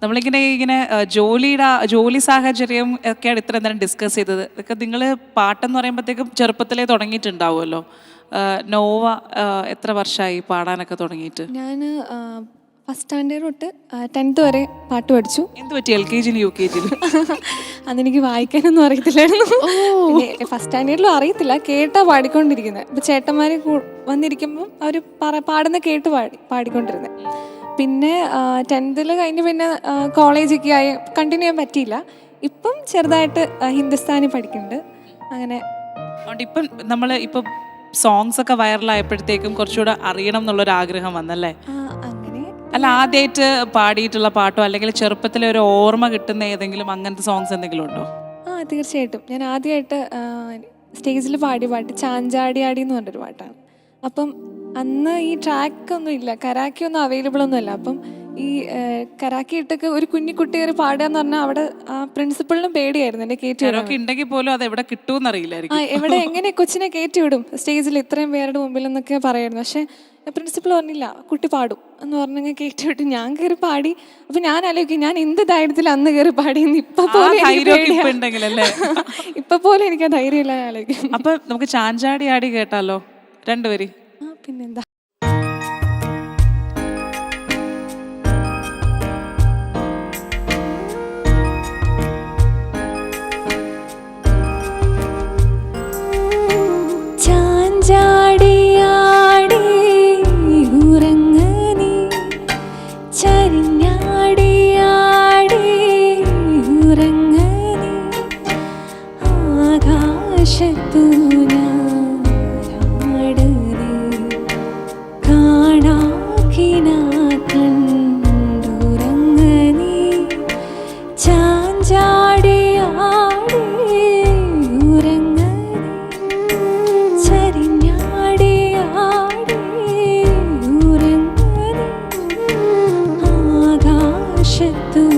നമ്മളിങ്ങനെ ജോലി സാഹചര്യം ഒക്കെയാണ് ഇത്ര നേരം ഡിസ്കസ് ചെയ്തത്. ഇതൊക്കെ നിങ്ങൾ പാട്ടെന്ന് പറയുമ്പോഴത്തേക്കും ചെറുപ്പത്തിലേ തുടങ്ങിയിട്ടുണ്ടാവുമല്ലോ. നോവ എത്ര വർഷമായി പാടാനൊക്കെ തുടങ്ങിയിട്ട്? ഞാൻ ഫസ്റ്റ് സ്റ്റാൻഡേർഡ് തൊട്ട് 10th വരെ പാട്ട് പഠിച്ചു. എന്ത് പറ്റി LKG UKG? അതെനിക്ക് വായിക്കാനൊന്നും അറിയത്തില്ലായിരുന്നു. ഫസ്റ്റ് സ്റ്റാൻഡേർഡിലും അറിയത്തില്ല, കേട്ടാ പാടിക്കൊണ്ടിരിക്കുന്നത്. ഇപ്പം ചേട്ടന്മാർ വന്നിരിക്കുമ്പം അവർ പാടുന്ന കേട്ട് പാടിക്കൊണ്ടിരുന്നത്. പിന്നെ 10th കഴിഞ്ഞ് പിന്നെ കോളേജൊക്കെ ആയി കണ്ടിന്യൂ ചെയ്യാൻ പറ്റിയില്ല. ഇപ്പം ചെറുതായിട്ട് ഹിന്ദുസ്ഥാനി പഠിക്കുന്നുണ്ട്. അങ്ങനെ ഇപ്പം നമ്മൾ ഇപ്പം സോങ്സ് ഒക്കെ വൈറലായപ്പോഴത്തേക്കും കുറച്ചുകൂടെ അറിയണം എന്നുള്ളൊരു ആഗ്രഹം വന്നല്ലേ? അങ്ങനെ അല്ല, ആദ്യമായിട്ട് പാടിയിട്ടുള്ള പാട്ടോ അല്ലെങ്കിൽ ചെറുപ്പത്തിലെ ഒരു ഓർമ്മ കിട്ടുന്ന ഏതെങ്കിലും അങ്ങനത്തെ സോങ്സ് എന്തെങ്കിലും ഉണ്ടോ? തീർച്ചയായിട്ടും. ഞാൻ ആദ്യമായിട്ട് സ്റ്റേജിൽ പാടിയ പാട്ട് ചാഞ്ചാടി ആടി എന്ന് പറഞ്ഞൊരു പാട്ടാണ്. അപ്പം അന്ന് ഈ ട്രാക്കൊന്നും ഇല്ല, കരാക്കി ഒന്നും അവൈലബിൾ ഒന്നും അല്ല. അപ്പം ഈ കരാക്കി ഇട്ടൊക്കെ ഒരു കുഞ്ഞിക്കുട്ടി കയറി പാടുക എന്ന് പറഞ്ഞാൽ അവിടെ ആ പ്രിൻസിപ്പളിനും പേടിയായിരുന്നു എന്നെ കയറ്റി വിടാൻ. ഉണ്ടെങ്കിൽ പോലും അത് എവിടെ കിട്ടുമെന്ന് അറിയില്ലായിരിക്കും. എവിടെ എങ്ങനെ കൊച്ചിനെ കയറ്റി വിടും സ്റ്റേജിൽ ഇത്രയും പേരുടെ മുമ്പിൽ എന്നൊക്കെ പറയായിരുന്നു. പക്ഷെ പ്രിൻസിപ്പൾ പറഞ്ഞില്ല, കുട്ടി പാടും എന്ന് പറഞ്ഞെങ്കിൽ കയറ്റി വിട്ട് ഞാൻ കയറി പാടി. അപ്പൊ ഞാൻ ആലോചിക്കും, ഞാൻ എന്ത് ധൈര്യത്തിൽ അന്ന് കയറി പാടിയെന്ന് ഇപ്പൊ പോലും എനിക്ക് ആ ധൈര്യമില്ല ആലോചിക്കും. അപ്പൊ നമുക്ക് ചാഞ്ചാടി ആടി കേട്ടാലോ? രണ്ടുപേരും പിന്നെന്താ. ചാഞ്ചാടിയാടി ഉറങ്ങനി, ചരിഞ്ഞാടിയാടി ഉറങ്ങനി, ആകാശത്തു ആകാശത്തു